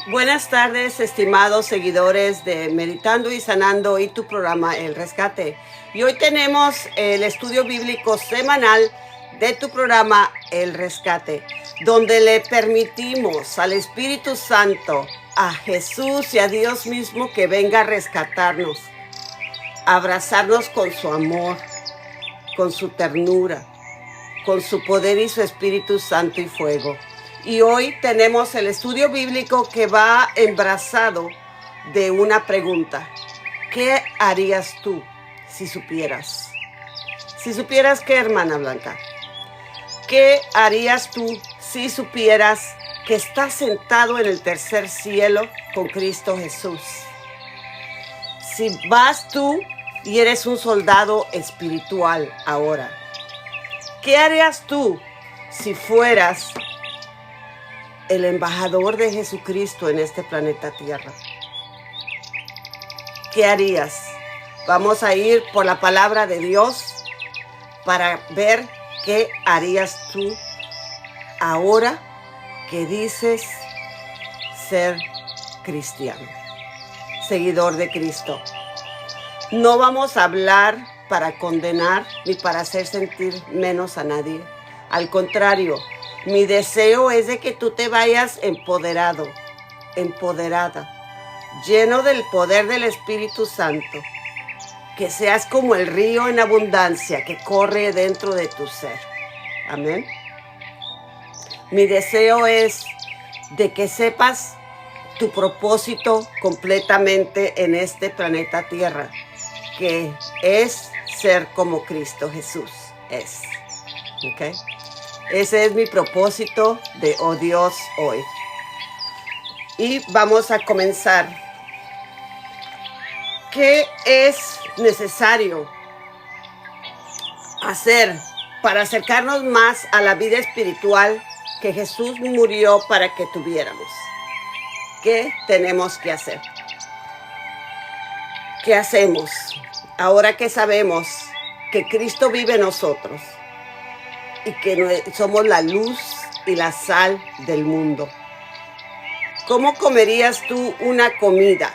Buenas tardes, estimados seguidores de Meditando y Sanando y tu programa El Rescate. Y hoy tenemos el estudio bíblico semanal de tu programa El Rescate, donde le permitimos al Espíritu Santo, a Jesús y a Dios mismo que venga a rescatarnos, a abrazarnos con su amor, con su ternura, con su poder y su Espíritu Santo y fuego. Y hoy tenemos el estudio bíblico que va embrazado de una pregunta. ¿Qué harías tú si supieras? Si supieras qué, hermana Blanca. ¿Qué harías tú si supieras que estás sentado en el tercer cielo con Cristo Jesús? Si vas tú y eres un soldado espiritual ahora. ¿Qué harías tú si fueras el embajador de Jesucristo en este planeta Tierra? ¿Qué harías? Vamos a ir por la palabra de Dios para ver qué harías tú ahora que dices ser cristiano, seguidor de Cristo. No vamos a hablar para condenar ni para hacer sentir menos a nadie. Al contrario, mi deseo es de que tú te vayas empoderado, empoderada, lleno del poder del Espíritu Santo, que seas como el río en abundancia que corre dentro de tu ser. Amén. Mi deseo es de que sepas tu propósito completamente en este planeta Tierra, que es ser como Cristo Jesús es. ¿Ok? Ese es mi propósito de Oh Dios hoy. Y vamos a comenzar. ¿Qué es necesario hacer para acercarnos más a la vida espiritual que Jesús murió para que tuviéramos? ¿Qué tenemos que hacer? ¿Qué hacemos ahora que sabemos que Cristo vive en nosotros? Y que somos la luz y la sal del mundo. ¿Cómo comerías tú una comida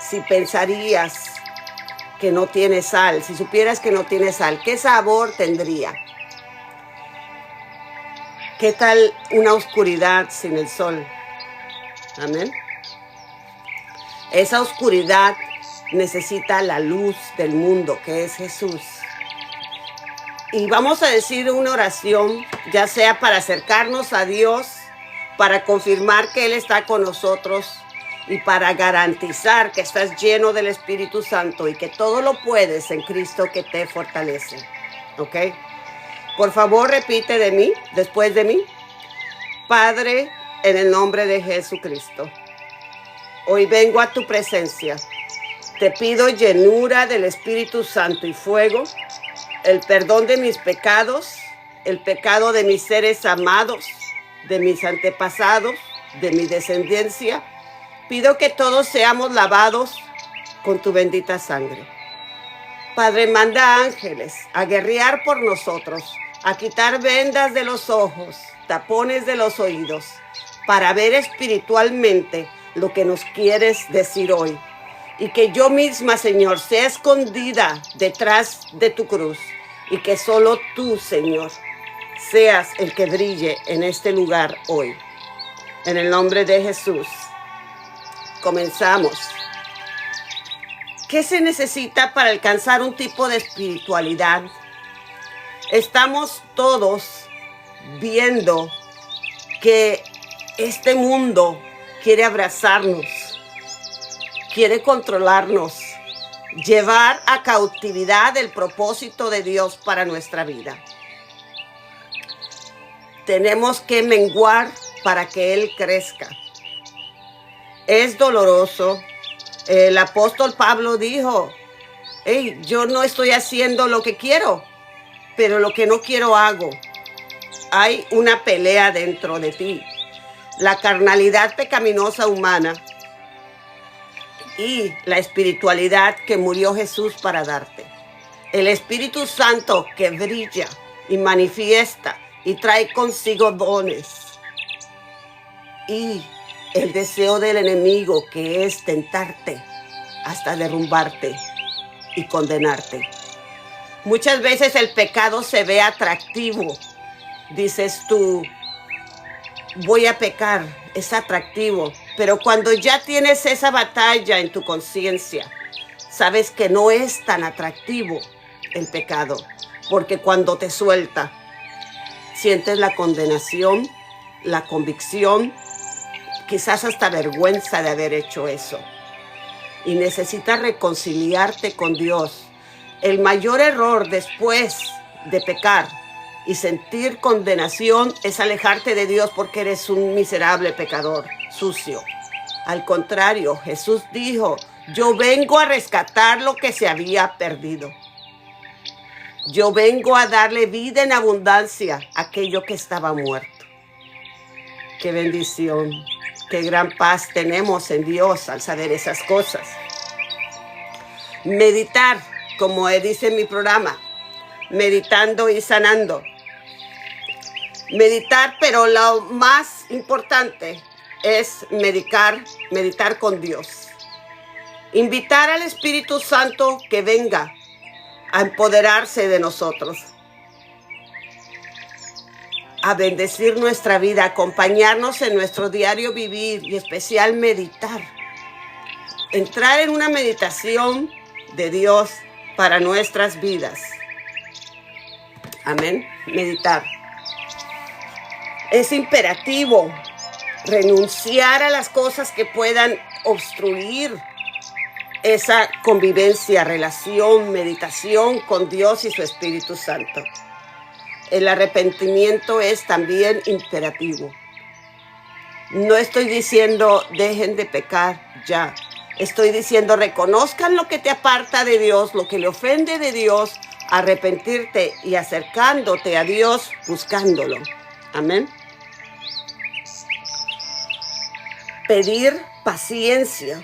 si pensarías que no tiene sal? Si supieras que no tiene sal, ¿qué sabor tendría? ¿Qué tal una oscuridad sin el sol? Amén. Esa oscuridad necesita la luz del mundo, que es Jesús. Y vamos a decir una oración, ya sea para acercarnos a Dios, para confirmar que Él está con nosotros y para garantizar que estás lleno del Espíritu Santo y que todo lo puedes en Cristo que te fortalece. ¿Ok? Por favor, repite después de mí. Padre, en el nombre de Jesucristo, hoy vengo a tu presencia. Te pido llenura del Espíritu Santo y fuego, el perdón de mis pecados, el pecado de mis seres amados, de mis antepasados, de mi descendencia. Pido que todos seamos lavados con tu bendita sangre. Padre, manda ángeles a guerrear por nosotros, a quitar vendas de los ojos, tapones de los oídos, para ver espiritualmente lo que nos quieres decir hoy. Y que yo misma, Señor, sea escondida detrás de tu cruz. Y que solo tú, Señor, seas el que brille en este lugar hoy. En el nombre de Jesús, comenzamos. ¿Qué se necesita para alcanzar un tipo de espiritualidad? Estamos todos viendo que este mundo quiere abrazarnos, quiere controlarnos, llevar a cautividad el propósito de Dios para nuestra vida. Tenemos que menguar para que Él crezca. Es doloroso. El apóstol Pablo dijo, hey, yo no estoy haciendo lo que quiero, pero lo que no quiero hago. Hay una pelea dentro de ti. La carnalidad pecaminosa humana y la espiritualidad que murió Jesús para darte. El Espíritu Santo que brilla y manifiesta y trae consigo dones. Y el deseo del enemigo, que es tentarte hasta derrumbarte y condenarte. Muchas veces el pecado se ve atractivo. Dices tú, voy a pecar, es atractivo. Pero cuando ya tienes esa batalla en tu conciencia, sabes que no es tan atractivo el pecado. Porque cuando te suelta, sientes la condenación, la convicción, quizás hasta vergüenza de haber hecho eso. Y necesitas reconciliarte con Dios. El mayor error después de pecar y sentir condenación es alejarte de Dios porque eres un miserable pecador, sucio. Al contrario, Jesús dijo, yo vengo a rescatar lo que se había perdido. Yo vengo a darle vida en abundancia a aquello que estaba muerto. Qué bendición, qué gran paz tenemos en Dios al saber esas cosas. Meditar, como dice en mi programa, meditando y sanando. Meditar, pero lo más importante es meditar con Dios. Invitar al Espíritu Santo que venga a empoderarse de nosotros, a bendecir nuestra vida, a acompañarnos en nuestro diario vivir y especial meditar. Entrar en una meditación de Dios para nuestras vidas. Amén. Meditar. Es imperativo renunciar a las cosas que puedan obstruir esa convivencia, relación, meditación con Dios y su Espíritu Santo. El arrepentimiento es también imperativo. No estoy diciendo dejen de pecar ya. Estoy diciendo reconozcan lo que te aparta de Dios, lo que le ofende de Dios, arrepentirte y acercándote a Dios buscándolo. Amén. Pedir paciencia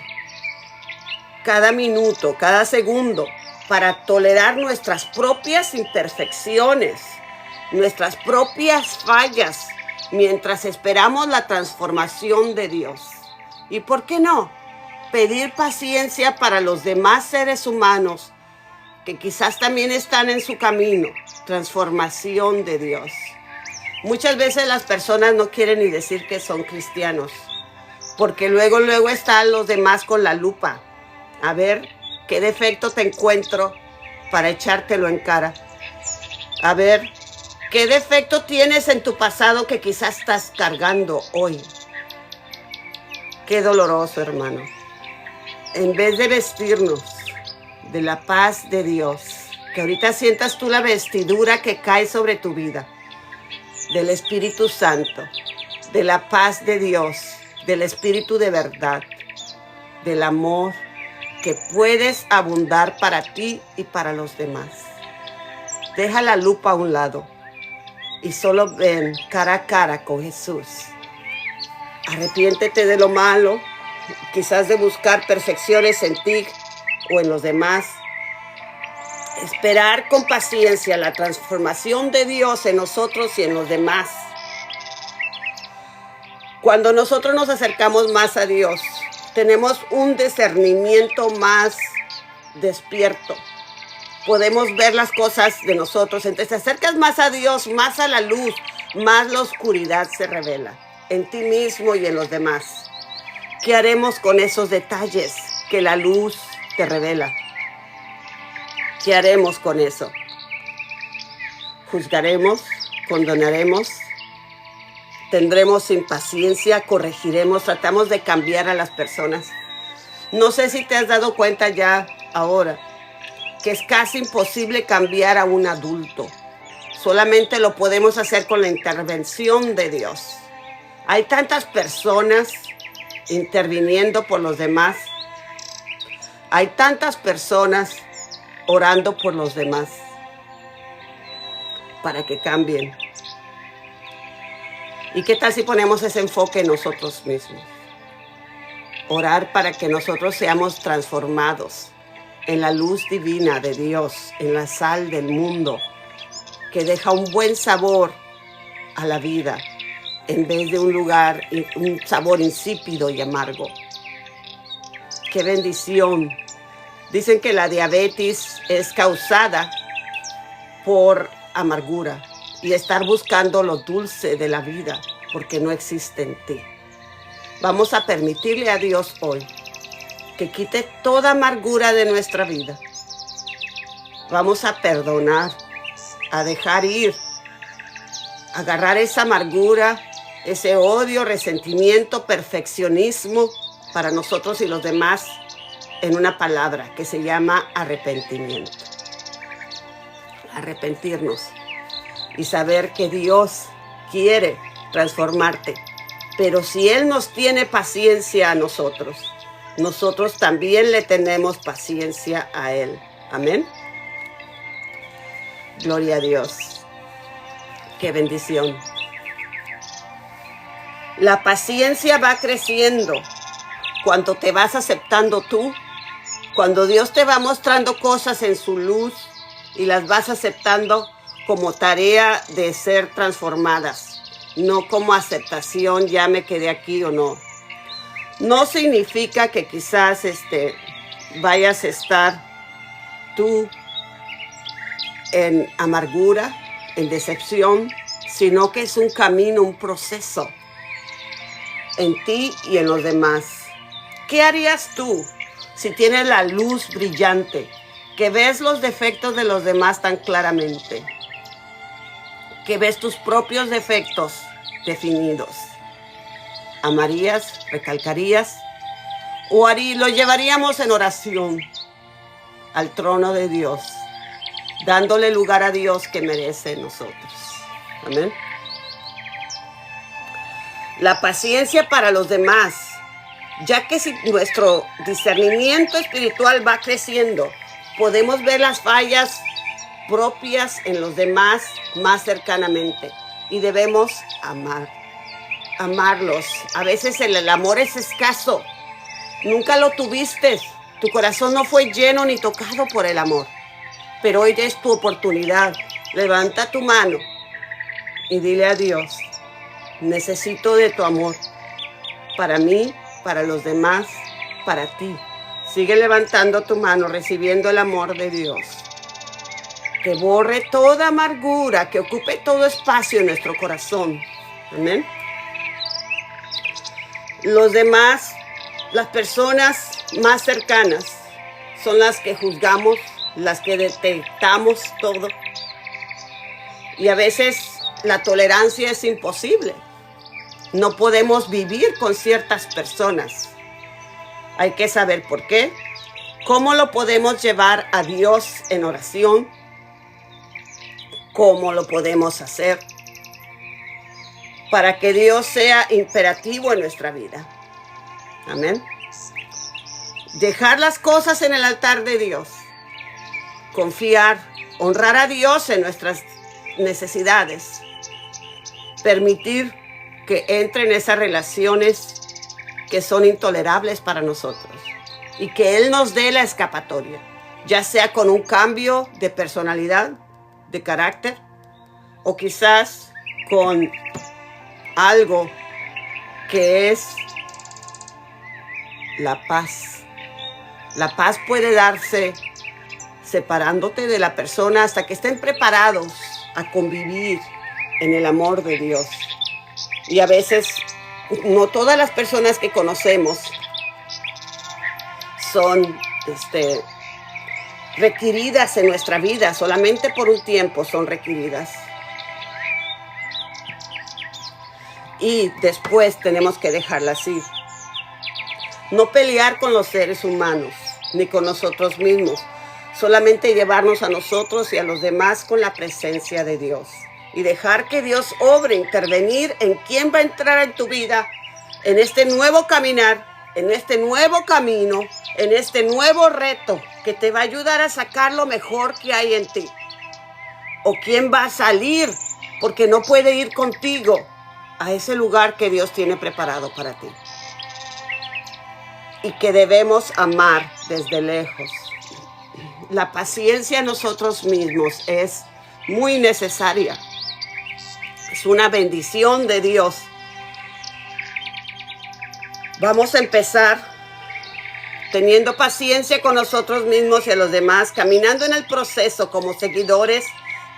cada minuto, cada segundo, para tolerar nuestras propias imperfecciones, nuestras propias fallas, mientras esperamos la transformación de Dios. ¿Y por qué no? Pedir paciencia para los demás seres humanos que quizás también están en su camino, transformación de Dios. Muchas veces las personas no quieren ni decir que son cristianos, porque luego están los demás con la lupa. A ver, ¿qué defecto te encuentro para echártelo en cara? A ver, ¿qué defecto tienes en tu pasado que quizás estás cargando hoy? Qué doloroso, hermano. En vez de vestirnos de la paz de Dios, que ahorita sientas tú la vestidura que cae sobre tu vida, del Espíritu Santo, de la paz de Dios, del Espíritu de verdad, del amor, que puedes abundar para ti y para los demás. Deja la lupa a un lado y solo ven cara a cara con Jesús. Arrepiéntete de lo malo, quizás de buscar perfecciones en ti o en los demás. Esperar con paciencia la transformación de Dios en nosotros y en los demás. Cuando nosotros nos acercamos más a Dios, tenemos un discernimiento más despierto. Podemos ver las cosas de nosotros. Entonces te acercas más a Dios, más a la luz, más la oscuridad se revela en ti mismo y en los demás. ¿Qué haremos con esos detalles que la luz te revela? ¿Qué haremos con eso? ¿Juzgaremos? ¿Condenaremos? ¿Tendremos impaciencia? ¿Corregiremos? ¿Tratamos de cambiar a las personas? No sé si te has dado cuenta ya ahora que es casi imposible cambiar a un adulto. Solamente lo podemos hacer con la intervención de Dios. Hay tantas personas interviniendo por los demás. Hay tantas personas orando por los demás para que cambien. ¿Y qué tal si ponemos ese enfoque en nosotros mismos? Orar para que nosotros seamos transformados en la luz divina de Dios, en la sal del mundo, que deja un buen sabor a la vida, en vez de un lugar, un sabor insípido y amargo. ¡Qué bendición! Dicen que la diabetes es causada por amargura y estar buscando lo dulce de la vida porque no existe en ti. Vamos a permitirle a Dios hoy que quite toda amargura de nuestra vida. Vamos a perdonar, a dejar ir, a agarrar esa amargura, ese odio, resentimiento, perfeccionismo para nosotros y los demás en una palabra que se llama arrepentimiento. Arrepentirnos y saber que Dios quiere transformarte. Pero si Él nos tiene paciencia a nosotros, nosotros también le tenemos paciencia a Él. Amén. Gloria a Dios. Qué bendición. La paciencia va creciendo cuando te vas aceptando tú, cuando Dios te va mostrando cosas en su luz y las vas aceptando como tarea de ser transformadas, no como aceptación, ya me quedé aquí o no. No significa que quizás vayas a estar tú en amargura, en decepción, sino que es un camino, un proceso en ti y en los demás. ¿Qué harías tú si tienes la luz brillante, que ves los defectos de los demás tan claramente, que ves tus propios defectos definidos? ¿Amarías, recalcarías o lo llevaríamos en oración al trono de Dios, dándole lugar a Dios que merece en nosotros? Amén. La paciencia para los demás, ya que si nuestro discernimiento espiritual va creciendo, podemos ver las fallas propias en los demás más cercanamente y debemos amarlos. A veces el amor es escaso, nunca lo tuviste, tu corazón no fue lleno ni tocado por el amor, pero hoy es tu oportunidad. Levanta tu mano y dile a Dios: necesito de tu amor para mí, para los demás, para ti. Sigue levantando tu mano, recibiendo el amor de Dios, que borre toda amargura, que ocupe todo espacio en nuestro corazón. Amén. Los demás, las personas más cercanas, son las que juzgamos, las que detectamos todo. Y a veces la tolerancia es imposible. No podemos vivir con ciertas personas. Hay que saber por qué. ¿Cómo lo podemos llevar a Dios en oración? ¿Cómo lo podemos hacer para que Dios sea imperativo en nuestra vida? Amén. Dejar las cosas en el altar de Dios. Confiar, honrar a Dios en nuestras necesidades. Permitir que entren esas relaciones que son intolerables para nosotros y que Él nos dé la escapatoria, ya sea con un cambio de personalidad, de carácter, o quizás con algo que es la paz. La paz puede darse separándote de la persona hasta que estén preparados a convivir en el amor de Dios. Y a veces no todas las personas que conocemos son requeridas en nuestra vida, solamente por un tiempo son requeridas. Y después tenemos que dejarlas ir. No pelear con los seres humanos, ni con nosotros mismos, solamente llevarnos a nosotros y a los demás con la presencia de Dios. Y dejar que Dios obre, intervenir en quién va a entrar en tu vida, en este nuevo caminar, en este nuevo camino, en este nuevo reto que te va a ayudar a sacar lo mejor que hay en ti. O quién va a salir porque no puede ir contigo a ese lugar que Dios tiene preparado para ti. Y que debemos amar desde lejos. La paciencia en nosotros mismos es muy necesaria. Es una bendición de Dios Vamos a empezar teniendo paciencia con nosotros mismos y a los demás, caminando en el proceso como seguidores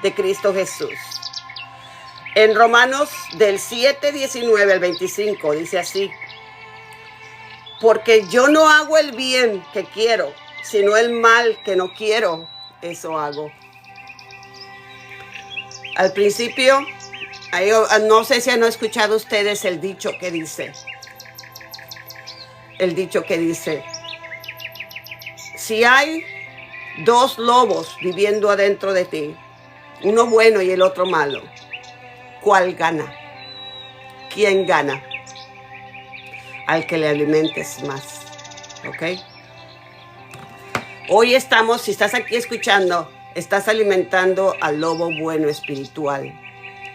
de Cristo Jesús. En Romanos del 7:19 al 25 dice así: porque yo no hago el bien que quiero, sino el mal que no quiero, eso hago. Al principio, no sé si han escuchado ustedes el dicho que dice, si hay dos lobos viviendo adentro de ti, uno bueno y el otro malo, ¿cuál gana? ¿Quién gana? Al que le alimentes más, ¿ok? Hoy estamos, si estás aquí escuchando, estás alimentando al lobo bueno espiritual.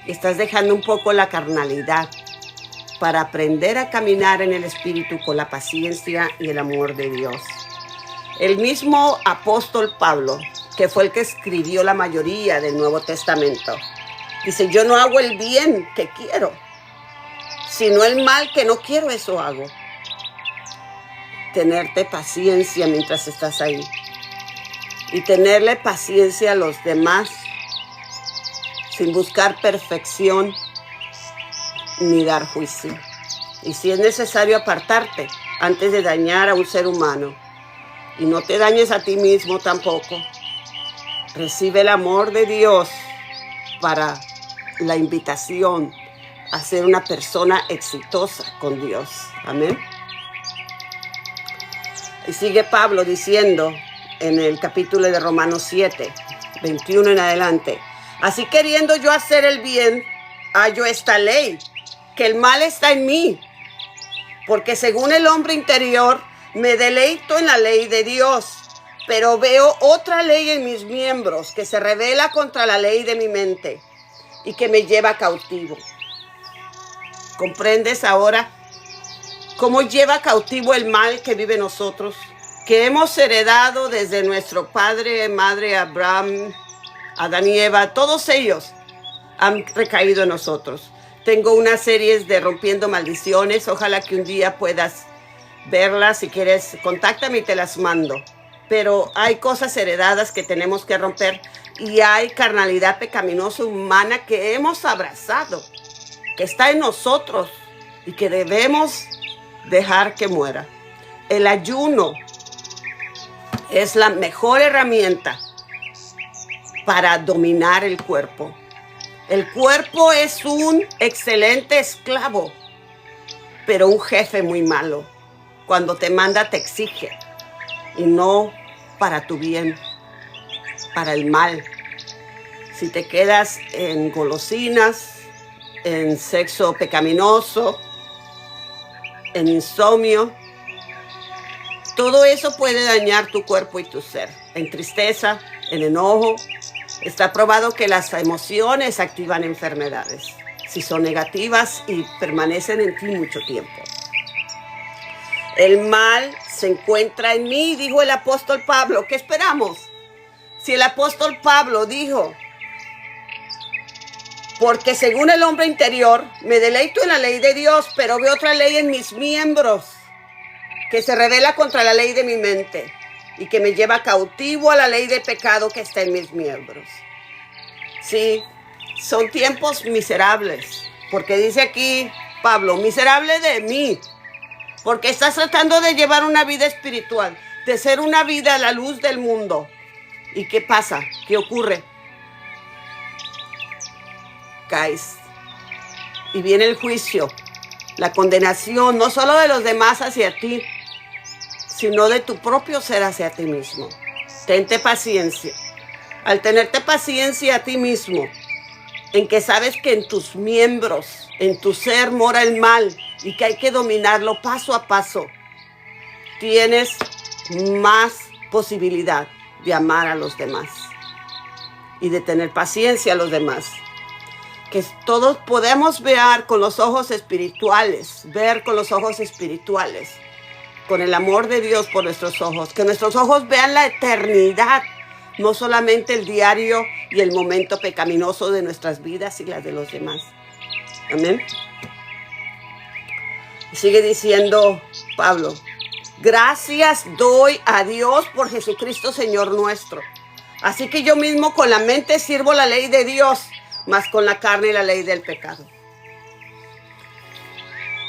Estás dejando un poco la carnalidad para aprender a caminar en el espíritu con la paciencia y el amor de Dios. El mismo apóstol Pablo, que fue el que escribió la mayoría del Nuevo Testamento, dice: yo no hago el bien que quiero, sino el mal que no quiero, eso hago. Tenerte paciencia mientras estás ahí. Y tenerle paciencia a los demás, sin buscar perfección ni dar juicio. Y si es necesario apartarte antes de dañar a un ser humano, y no te dañes a ti mismo tampoco, recibe el amor de Dios para la invitación a ser una persona exitosa con Dios. Amén. Y sigue Pablo diciendo en el capítulo de Romanos 7, 21 en adelante: así queriendo yo hacer el bien, hallo esta ley, que el mal está en mí, porque según el hombre interior me deleito en la ley de Dios, pero veo otra ley en mis miembros que se rebela contra la ley de mi mente y que me lleva cautivo. ¿Comprendes ahora cómo lleva cautivo el mal que vive en nosotros, que hemos heredado desde nuestro padre, madre, Abraham, Adán y Eva? Todos ellos han recaído en nosotros. Tengo unas series de Rompiendo Maldiciones, ojalá que un día puedas verlas. Si quieres, contáctame y te las mando. Pero hay cosas heredadas que tenemos que romper, y hay carnalidad pecaminosa humana que hemos abrazado, que está en nosotros y que debemos dejar que muera. El ayuno es la mejor herramienta para dominar el cuerpo. El cuerpo es un excelente esclavo, pero un jefe muy malo. Cuando te manda, te exige, y no para tu bien, para el mal. Si te quedas en golosinas, en sexo pecaminoso, en insomnio, todo eso puede dañar tu cuerpo y tu ser. En tristeza, en enojo. Está probado que las emociones activan enfermedades, si son negativas y permanecen en ti mucho tiempo. El mal se encuentra en mí, dijo el apóstol Pablo. ¿Qué esperamos? Si el apóstol Pablo dijo: porque según el hombre interior me deleito en la ley de Dios, pero veo otra ley en mis miembros que se rebela contra la ley de mi mente y que me lleva cautivo a la ley de pecado que está en mis miembros. Sí, son tiempos miserables, porque dice aquí Pablo: miserable de mí, porque estás tratando de llevar una vida espiritual, de ser una vida a la luz del mundo. ¿Y qué pasa? ¿Qué ocurre? Caes. Y viene el juicio, la condenación, no solo de los demás hacia ti, sino de tu propio ser hacia ti mismo. Tente paciencia. Al tenerte paciencia a ti mismo, en que sabes que en tus miembros, en tu ser mora el mal y que hay que dominarlo paso a paso, tienes más posibilidad de amar a los demás y de tener paciencia a los demás. Que todos podemos ver con los ojos espirituales, con el amor de Dios por nuestros ojos, que nuestros ojos vean la eternidad, no solamente el diario y el momento pecaminoso de nuestras vidas y las de los demás. Amén. Sigue diciendo Pablo, gracias doy a Dios por Jesucristo Señor nuestro. Así que yo mismo con la mente sirvo la ley de Dios, mas con la carne la ley del pecado.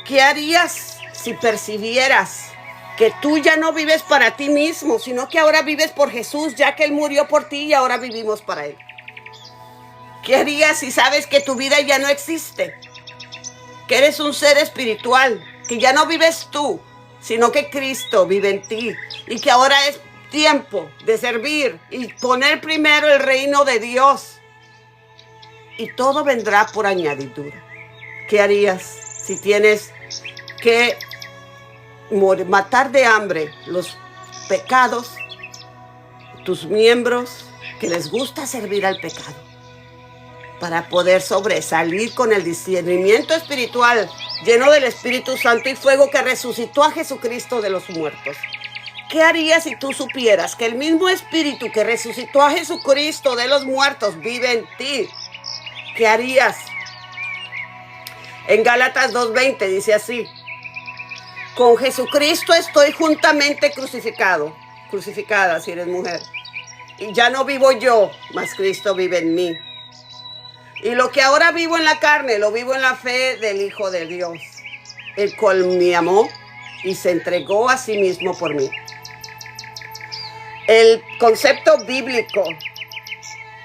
¿Qué harías si percibieras que tú ya no vives para ti mismo, sino que ahora vives por Jesús, ya que Él murió por ti y ahora vivimos para Él? ¿Qué harías si sabes que tu vida ya no existe? Que eres un ser espiritual, que ya no vives tú, sino que Cristo vive en ti y que ahora es tiempo de servir y poner primero el reino de Dios y todo vendrá por añadidura. ¿Qué harías si tienes que matar de hambre los pecados, tus miembros que les gusta servir al pecado, para poder sobresalir con el discernimiento espiritual lleno del Espíritu Santo y fuego que resucitó a Jesucristo de los muertos? ¿Qué harías si tú supieras que el mismo Espíritu que resucitó a Jesucristo de los muertos vive en ti? ¿Qué harías? En Gálatas 2:20 dice así: con Jesucristo estoy juntamente crucificada si eres mujer. Y ya no vivo yo, mas Cristo vive en mí. Y lo que ahora vivo en la carne, lo vivo en la fe del Hijo de Dios, el cual me amó y se entregó a sí mismo por mí. El concepto bíblico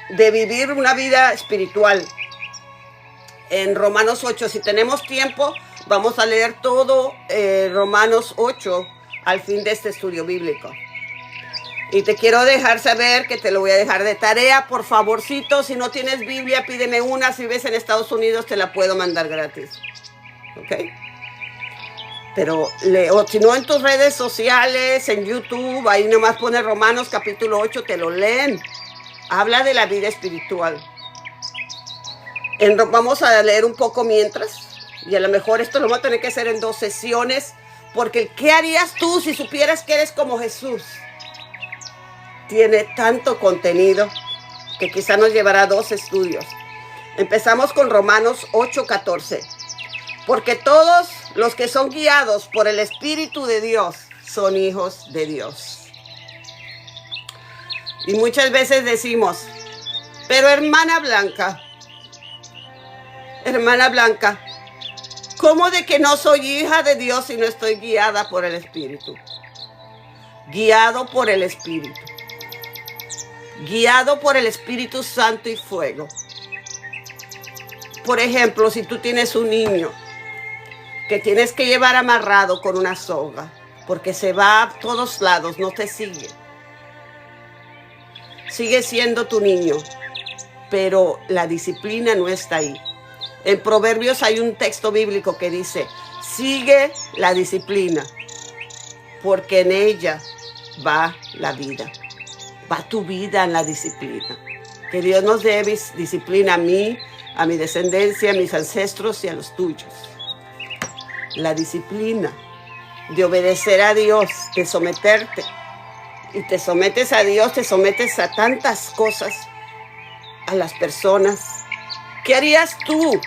de vivir una vida espiritual en Romanos 8, si tenemos tiempo, vamos a leer todo Romanos 8 al fin de este estudio bíblico. Y te quiero dejar saber que te lo voy a dejar de tarea, por favorcito. Si no tienes Biblia, pídeme una. Si ves en Estados Unidos, te la puedo mandar gratis. ¿Ok? Pero, o si no, en tus redes sociales, en YouTube, ahí nomás pone Romanos capítulo 8, te lo leen. Habla de la vida espiritual. Vamos a leer un poco mientras. Y a lo mejor esto lo vamos a tener que hacer en 2 sesiones. Porque ¿qué harías tú si supieras que eres como Jesús? Tiene tanto contenido que quizá nos llevará 2 estudios. Empezamos con Romanos 8:14. Porque todos los que son guiados por el Espíritu de Dios son hijos de Dios. Y muchas veces decimos, pero hermana Blanca, ¿cómo de que no soy hija de Dios si no estoy guiada por el Espíritu? Guiado por el Espíritu. Guiado por el Espíritu Santo y fuego. Por ejemplo, si tú tienes un niño que tienes que llevar amarrado con una soga, porque se va a todos lados, no te sigue. Sigue siendo tu niño, pero la disciplina no está ahí. En Proverbios hay un texto bíblico que dice, sigue la disciplina, porque en ella va la vida. Va tu vida en la disciplina. Que Dios nos dé disciplina a mí, a mi descendencia, a mis ancestros y a los tuyos. La disciplina de obedecer a Dios, de someterte. Y te sometes a Dios, te sometes a tantas cosas, a las personas. ¿Qué harías tú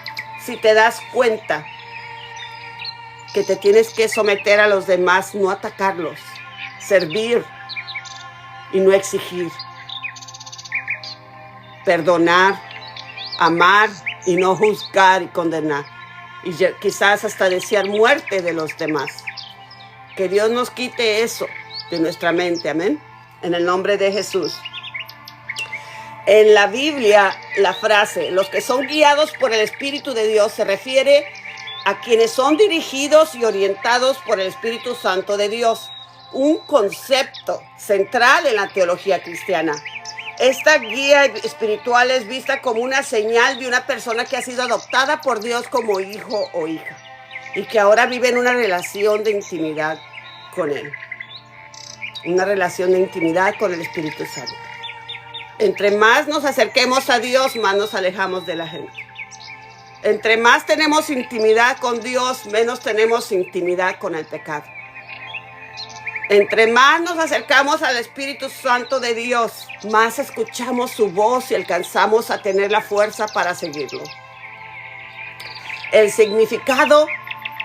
si te das cuenta que te tienes que someter a los demás, no atacarlos, servir y no exigir, perdonar, amar y no juzgar y condenar? Y quizás hasta desear muerte de los demás. Que Dios nos quite eso de nuestra mente, amén, en el nombre de Jesús. En la Biblia, la frase, los que son guiados por el Espíritu de Dios, se refiere a quienes son dirigidos y orientados por el Espíritu Santo de Dios, un concepto central en la teología cristiana. Esta guía espiritual es vista como una señal de una persona que ha sido adoptada por Dios como hijo o hija y que ahora vive en una relación de intimidad con Él. Una relación de intimidad con el Espíritu Santo. Entre más nos acerquemos a Dios, más nos alejamos de la gente. Entre más tenemos intimidad con Dios, menos tenemos intimidad con el pecado. Entre más nos acercamos al Espíritu Santo de Dios, más escuchamos su voz y alcanzamos a tener la fuerza para seguirlo. El significado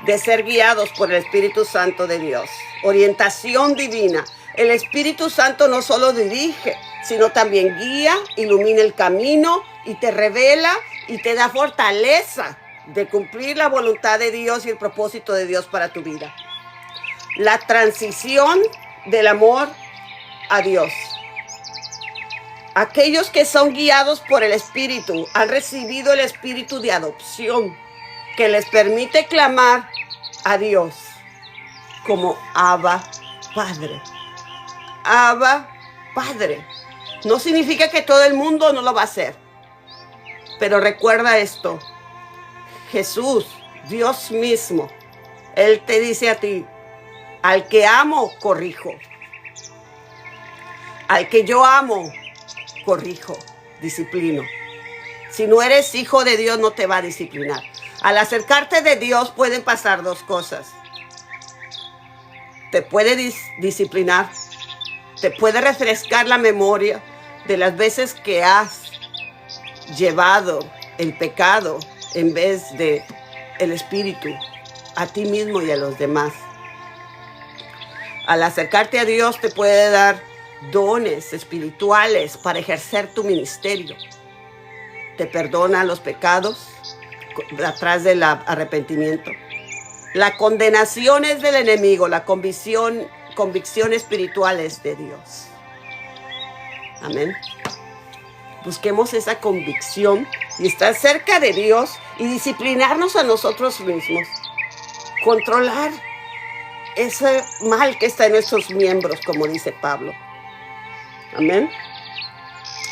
de ser guiados por el Espíritu Santo de Dios. Orientación divina. El Espíritu Santo no solo dirige, sino también guía, ilumina el camino y te revela y te da fortaleza de cumplir la voluntad de Dios y el propósito de Dios para tu vida. La transición del amor a Dios. Aquellos que son guiados por el Espíritu han recibido el Espíritu de adopción que les permite clamar a Dios como Abba Padre. Abba Padre. No significa que todo el mundo no lo va a hacer. Pero recuerda esto. Jesús, Dios mismo, Él te dice a ti, al que amo, corrijo. Al que yo amo, corrijo, disciplino. Si no eres hijo de Dios, no te va a disciplinar. Al acercarte de Dios pueden pasar dos cosas. Te puede disciplinar, te puede refrescar la memoria de las veces que has llevado el pecado en vez de el Espíritu a ti mismo y a los demás. Al acercarte a Dios te puede dar dones espirituales para ejercer tu ministerio. Te perdona los pecados atrás del arrepentimiento. La condenación es del enemigo, la convicción espiritual es de Dios. Amén. Busquemos esa convicción y estar cerca de Dios y disciplinarnos a nosotros mismos. Controlar ese mal que está en nuestros miembros, como dice Pablo. Amén.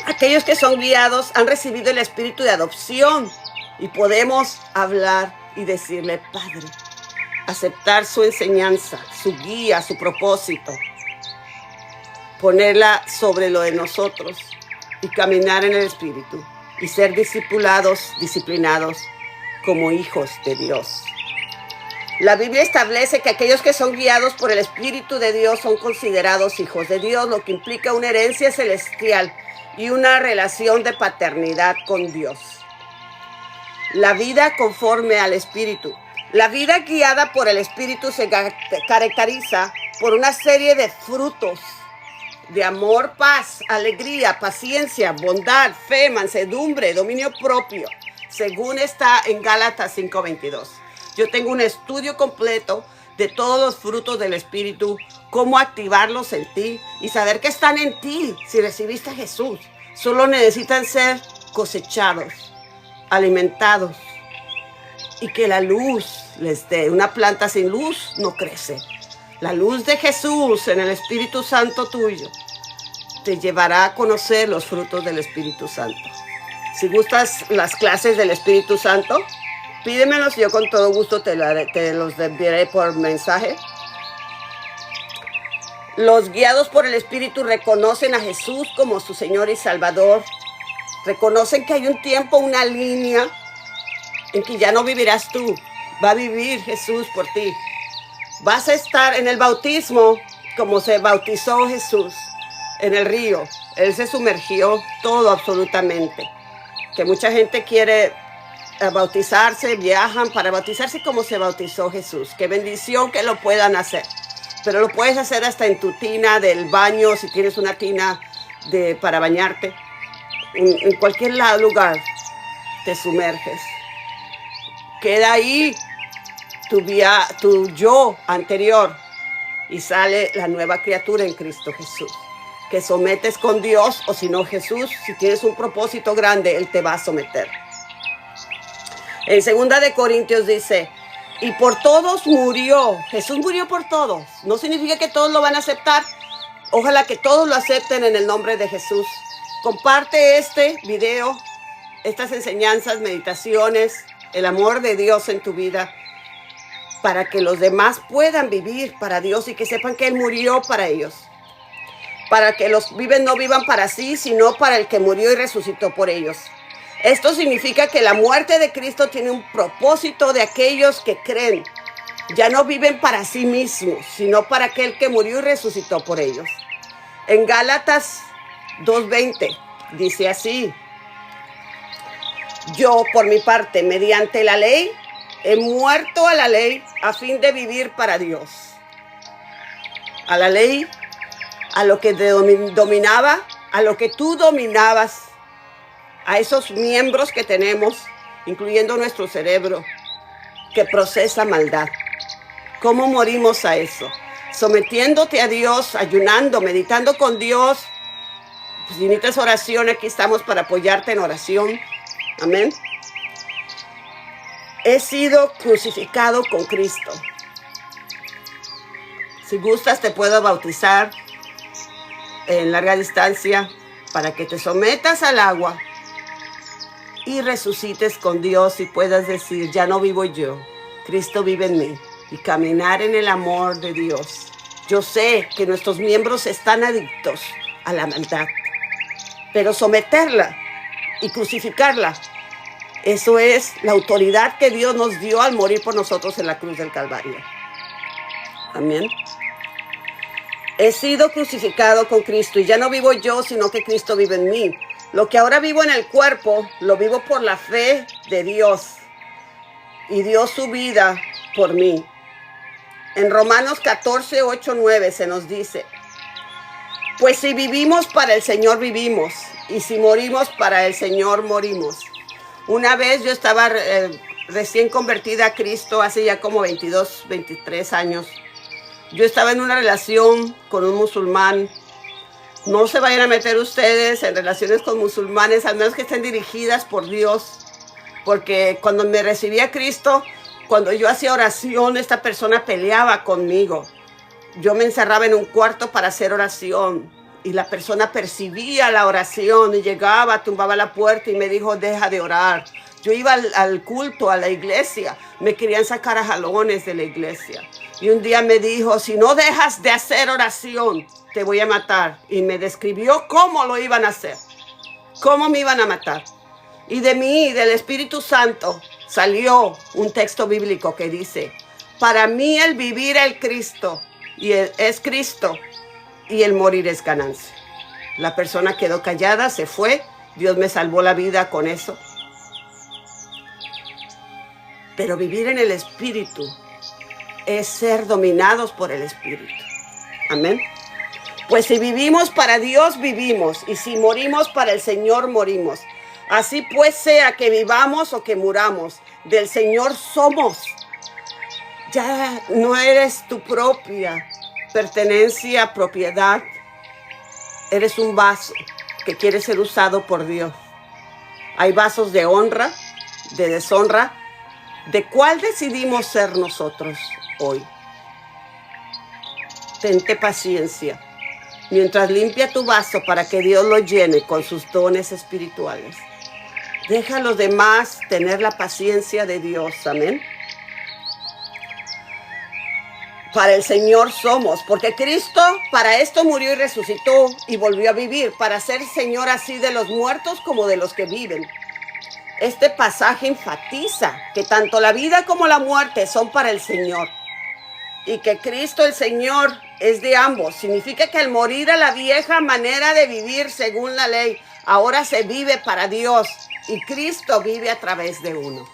Aquellos que son guiados han recibido el espíritu de adopción y podemos hablar y decirle, Padre, aceptar su enseñanza, su guía, su propósito, ponerla sobre lo de nosotros y caminar en el espíritu y ser disciplinados como hijos de Dios. La Biblia establece que aquellos que son guiados por el Espíritu de Dios son considerados hijos de Dios, lo que implica una herencia celestial y una relación de paternidad con Dios. La vida conforme al Espíritu. La vida guiada por el Espíritu se caracteriza por una serie de frutos de amor, paz, alegría, paciencia, bondad, fe, mansedumbre, dominio propio, según está en Gálatas 5:22. Yo tengo un estudio completo de todos los frutos del Espíritu, cómo activarlos en ti y saber que están en ti si recibiste a Jesús. Solo necesitan ser cosechados, alimentados y que la luz les dé. Una planta sin luz no crece. La luz de Jesús en el Espíritu Santo tuyo te llevará a conocer los frutos del Espíritu Santo. Si gustas las clases del Espíritu Santo, pídemelos, yo con todo gusto te los enviaré por mensaje. Los guiados por el Espíritu reconocen a Jesús como su Señor y Salvador. Reconocen que hay un tiempo, una línea en que ya no vivirás tú. Va a vivir Jesús por ti. Vas a estar en el bautismo como se bautizó Jesús en el río. Él se sumergió todo absolutamente. Que mucha gente quiere bautizarse, viajan para bautizarse como se bautizó Jesús. Qué bendición que lo puedan hacer. Pero lo puedes hacer hasta en tu tina del baño, si tienes una tina para bañarte. En cualquier lugar te sumerges. Queda ahí tu yo anterior y sale la nueva criatura en Cristo Jesús. Que sometes con Dios, o si no Jesús, si tienes un propósito grande, Él te va a someter. En 2 de Corintios dice, y por todos murió. Jesús murió por todos. No significa que todos lo van a aceptar. Ojalá que todos lo acepten en el nombre de Jesús. Comparte este video, estas enseñanzas, meditaciones, el amor de Dios en tu vida, para que los demás puedan vivir para Dios y que sepan que Él murió para ellos. Para que los viven no vivan para sí, sino para el que murió y resucitó por ellos. Esto significa que la muerte de Cristo tiene un propósito de aquellos que creen. Ya no viven para sí mismos, sino para aquel que murió y resucitó por ellos. En Gálatas 2:20 dice así: yo, por mi parte, mediante la ley, he muerto a la ley a fin de vivir para Dios. A la ley, a lo que te dominaba, a lo que tú dominabas, a esos miembros que tenemos, incluyendo nuestro cerebro, que procesa maldad. ¿Cómo morimos a eso? Sometiéndote a Dios, ayunando, meditando con Dios. Si necesitas oración, aquí estamos para apoyarte en oración. Amén. He sido crucificado con Cristo. Si gustas, te puedo bautizar en larga distancia para que te sometas al agua y resucites con Dios y puedas decir, ya no vivo yo, Cristo vive en mí, y caminar en el amor de Dios. Yo sé que nuestros miembros están adictos a la maldad, pero someterla y crucificarla, eso es la autoridad que Dios nos dio al morir por nosotros en la cruz del Calvario. Amén. He sido crucificado con Cristo y ya no vivo yo, sino que Cristo vive en mí. Lo que ahora vivo en el cuerpo, lo vivo por la fe de Dios. Y dio su vida por mí. En Romanos 14, 8, 9 se nos dice, pues si vivimos para el Señor vivimos, y si morimos para el Señor morimos. Una vez yo estaba recién convertida a Cristo, hace ya como 22, 23 años. Yo estaba en una relación con un musulmán. No se vayan a meter ustedes en relaciones con musulmanes, al menos que estén dirigidas por Dios. Porque cuando me recibí a Cristo, cuando yo hacía oración, esta persona peleaba conmigo. Yo me encerraba en un cuarto para hacer oración. Y la persona percibía la oración y llegaba, tumbaba la puerta y me dijo, deja de orar. Yo iba al culto, a la iglesia. Me querían sacar a jalones de la iglesia. Y un día me dijo, si no dejas de hacer oración, te voy a matar. Y me describió cómo lo iban a hacer, cómo me iban a matar. Y de mí, del Espíritu Santo, salió un texto bíblico que dice, para mí el vivir es Cristo, es Cristo, y el morir es ganancia. La persona quedó callada, se fue. Dios me salvó la vida con eso. Pero vivir en el Espíritu es ser dominados por el Espíritu. Amén. Pues si vivimos para Dios, vivimos. Y si morimos para el Señor, morimos. Así pues, sea que vivamos o que muramos, del Señor somos. Ya no eres tu propia pertenencia, propiedad. Eres un vaso que quiere ser usado por Dios. Hay vasos de honra, de deshonra. ¿De cuál decidimos ser nosotros hoy? Tente paciencia mientras limpia tu vaso para que Dios lo llene con sus dones espirituales. Deja a los demás tener la paciencia de Dios. Amén. Para el Señor somos, porque Cristo para esto murió y resucitó y volvió a vivir, para ser Señor así de los muertos como de los que viven. Este pasaje enfatiza que tanto la vida como la muerte son para el Señor y que Cristo el Señor es de ambos. Significa que al morir a la vieja manera de vivir según la ley, ahora se vive para Dios y Cristo vive a través de uno.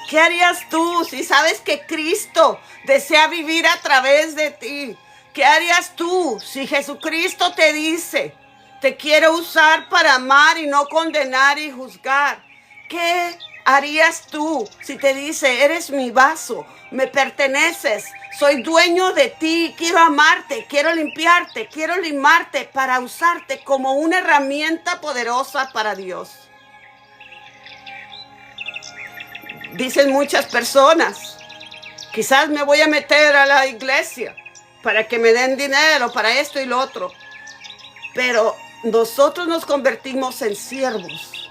¿Qué harías tú si sabes que Cristo desea vivir a través de ti? ¿Qué harías tú si Jesucristo te dice, te quiero usar para amar y no condenar y juzgar? ¿Qué harías tú si te dice, eres mi vaso, me perteneces, soy dueño de ti, quiero amarte, quiero limpiarte, quiero limarte para usarte como una herramienta poderosa para Dios? Dicen muchas personas, quizás me voy a meter a la iglesia para que me den dinero, para esto y lo otro. Pero nosotros nos convertimos en siervos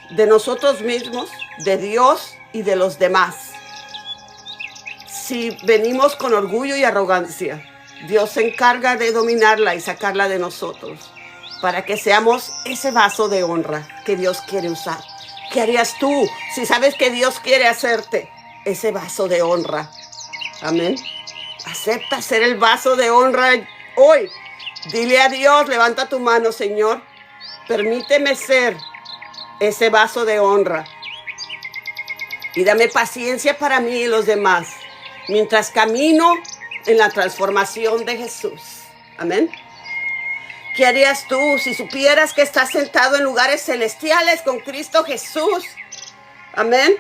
de nosotros mismos, de Dios y de los demás. Si venimos con orgullo y arrogancia, Dios se encarga de dominarla y sacarla de nosotros para que seamos ese vaso de honra que Dios quiere usar. ¿Qué harías tú si sabes que Dios quiere hacerte ese vaso de honra? Amén. Acepta ser el vaso de honra hoy. Dile a Dios, levanta tu mano, Señor. Permíteme ser ese vaso de honra. Y dame paciencia para mí y los demás. mientras camino en la transformación de Jesús. Amén. ¿Qué harías tú si supieras que estás sentado en lugares celestiales con Cristo Jesús? Amén.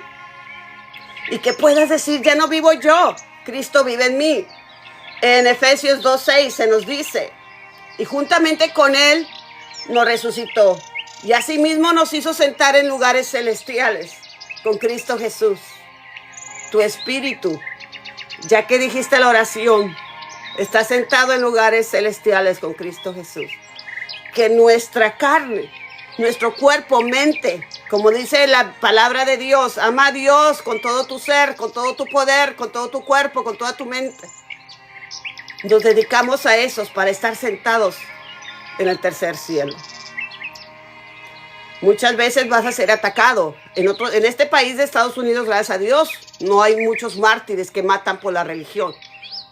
Y que puedas decir, ya no vivo yo, Cristo vive en mí. En Efesios 2:6 se nos dice, y juntamente con Él nos resucitó. Y asimismo nos hizo sentar en lugares celestiales con Cristo Jesús. Tu espíritu, ya que dijiste la oración, está sentado en lugares celestiales con Cristo Jesús. Que nuestra carne, nuestro cuerpo, mente, como dice la palabra de Dios, ama a Dios con todo tu ser, con todo tu poder, con todo tu cuerpo, con toda tu mente. Nos dedicamos a esos para estar sentados en el tercer cielo. Muchas veces vas a ser atacado. En este país de Estados Unidos, gracias a Dios, no hay muchos mártires que matan por la religión.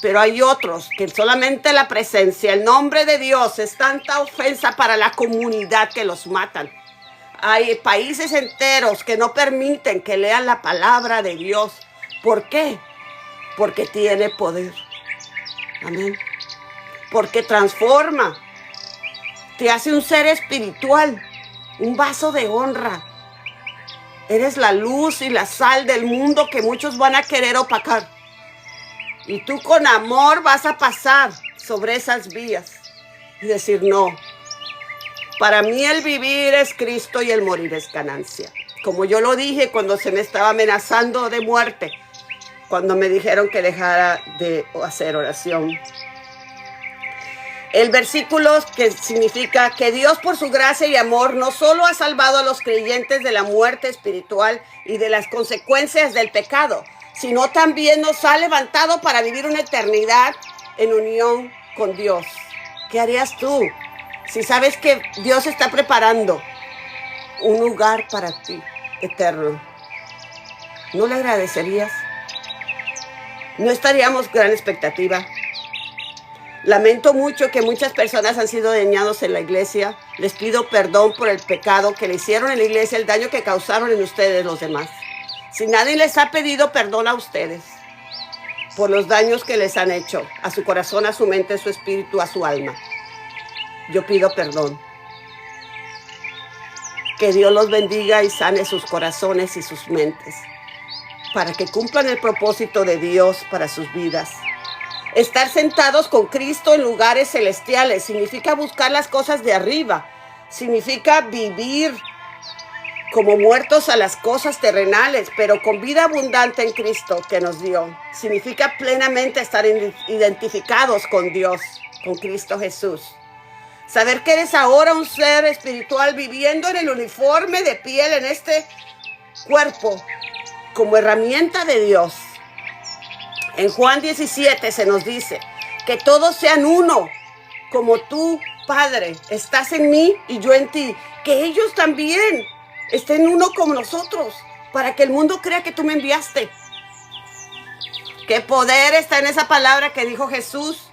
Pero hay otros que solamente la presencia, el nombre de Dios es tanta ofensa para la comunidad que los matan. Hay países enteros que no permiten que lean la palabra de Dios. ¿Por qué? Porque tiene poder. Amén. Porque transforma. Te hace un ser espiritual, un vaso de honra. Eres la luz y la sal del mundo que muchos van a querer opacar. Y tú con amor vas a pasar sobre esas vías y decir no. Para mí el vivir es Cristo y el morir es ganancia. Como yo lo dije cuando se me estaba amenazando de muerte, cuando me dijeron que dejara de hacer oración. El versículo que significa que Dios por su gracia y amor no solo ha salvado a los creyentes de la muerte espiritual y de las consecuencias del pecado, sino también nos ha levantado para vivir una eternidad en unión con Dios. ¿Qué harías tú si sabes que Dios está preparando un lugar para ti eterno? ¿No le agradecerías? ¿No estaríamos gran expectativa? Lamento mucho que muchas personas han sido dañados en la iglesia. Les pido perdón por el pecado que le hicieron en la iglesia, el daño que causaron en ustedes los demás. Si nadie les ha pedido perdón a ustedes por los daños que les han hecho a su corazón, a su mente, a su espíritu, a su alma, yo pido perdón. Que Dios los bendiga y sane sus corazones y sus mentes para que cumplan el propósito de Dios para sus vidas. Estar sentados con Cristo en lugares celestiales significa buscar las cosas de arriba, significa vivir como muertos a las cosas terrenales, pero con vida abundante en Cristo que nos dio. Significa plenamente estar identificados con Dios, con Cristo Jesús. Saber que eres ahora un ser espiritual viviendo en el uniforme de piel en este cuerpo como herramienta de Dios. En Juan 17 se nos dice que todos sean uno, como tú, Padre, estás en mí y yo en ti. Que ellos también estén uno como nosotros, para que el mundo crea que tú me enviaste. ¿Qué poder está en esa palabra que dijo Jesús?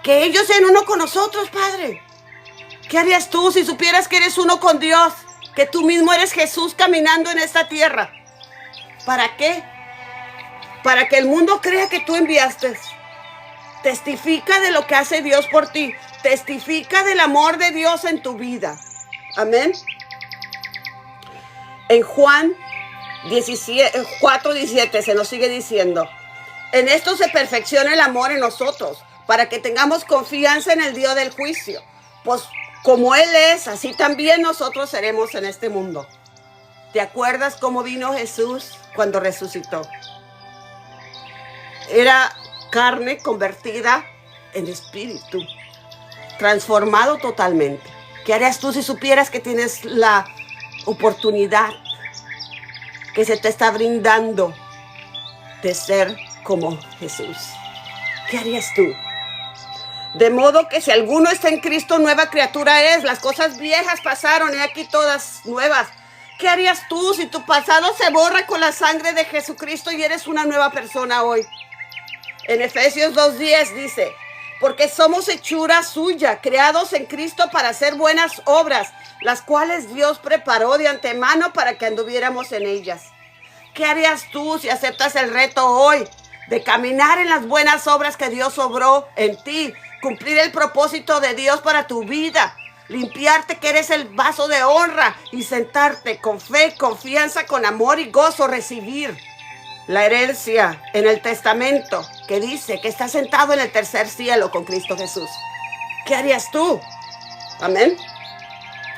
Que ellos sean uno con nosotros, Padre. ¿Qué harías tú si supieras que eres uno con Dios? Que tú mismo eres Jesús caminando en esta tierra. ¿Para qué? Para que el mundo crea que tú enviaste. Testifica de lo que hace Dios por ti. Testifica del amor de Dios en tu vida. Amén. En Juan 4:17 se nos sigue diciendo: en esto se perfecciona el amor en nosotros, para que tengamos confianza en el día del juicio. Pues como Él es, así también nosotros seremos en este mundo. ¿Te acuerdas cómo vino Jesús cuando resucitó? Era carne convertida en espíritu, transformado totalmente. ¿Qué harías tú si supieras que tienes la oportunidad que se te está brindando de ser como Jesús? ¿Qué harías tú? De modo que si alguno está en Cristo, nueva criatura es. Las cosas viejas pasaron y aquí todas nuevas. ¿Qué harías tú si tu pasado se borra con la sangre de Jesucristo y eres una nueva persona hoy? En Efesios 2:10 dice: porque somos hechura suya, creados en Cristo para hacer buenas obras, las cuales Dios preparó de antemano para que anduviéramos en ellas. ¿Qué harías tú si aceptas el reto hoy de caminar en las buenas obras que Dios obró en ti? Cumplir el propósito de Dios para tu vida. Limpiarte que eres el vaso de honra y sentarte con fe, confianza, con amor y gozo, recibir la herencia en el testamento que dice que estás sentado en el tercer cielo con Cristo Jesús. ¿Qué harías tú? Amén.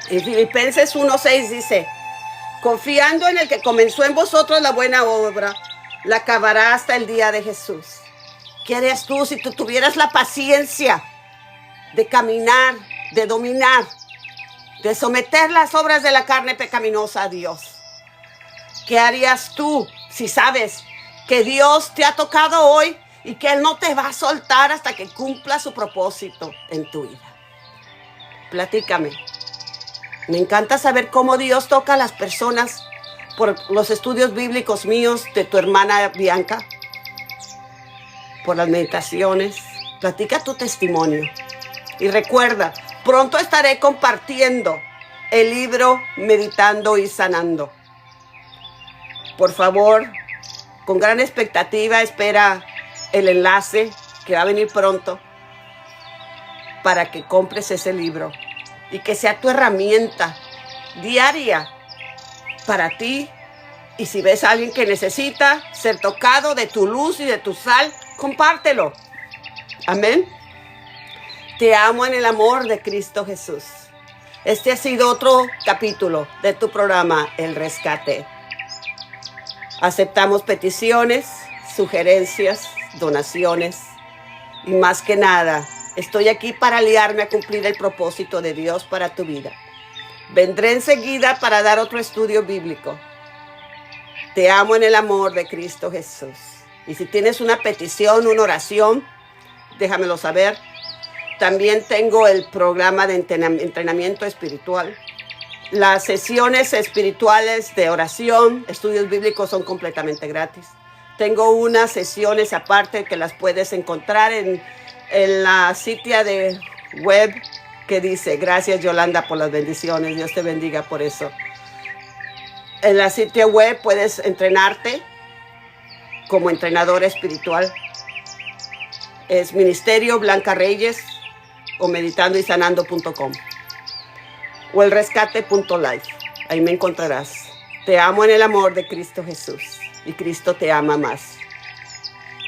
Y Filipenses 1:6 dice, confiando en el que comenzó en vosotros la buena obra, la acabará hasta el día de Jesús. ¿Qué harías tú si tú tuvieras la paciencia de caminar, de dominar, de someter las obras de la carne pecaminosa a Dios? ¿Qué harías tú si sabes que Dios te ha tocado hoy y que Él no te va a soltar hasta que cumpla su propósito en tu vida? Platícame. Me encanta saber cómo Dios toca a las personas por los estudios bíblicos míos de tu hermana Bianca, por las meditaciones. Platica tu testimonio. Y recuerda, pronto estaré compartiendo el libro Meditando y Sanando. Por favor, con gran expectativa, espera el enlace que va a venir pronto para que compres ese libro y que sea tu herramienta diaria para ti. Y si ves a alguien que necesita ser tocado de tu luz y de tu sal, compártelo. Amén. Te amo en el amor de Cristo Jesús. Este ha sido otro capítulo de tu programa El Rescate. Aceptamos peticiones, sugerencias, donaciones y más que nada, estoy aquí para aliarme a cumplir el propósito de Dios para tu vida. Vendré enseguida para dar otro estudio bíblico. Te amo en el amor de Cristo Jesús. Y si tienes una petición, una oración, déjamelo saber. También tengo el programa de entrenamiento espiritual. Las sesiones espirituales de oración, estudios bíblicos son completamente gratis. Tengo unas sesiones aparte que las puedes encontrar en la sitio de web que dice, gracias Yolanda por las bendiciones, Dios te bendiga por eso. En la sitio web puedes entrenarte como entrenador espiritual. Es Ministerio Blanca Reyes o meditandoysanando.com o elrescate.life. Ahí me encontrarás. Te amo en el amor de Cristo Jesús y Cristo te ama más.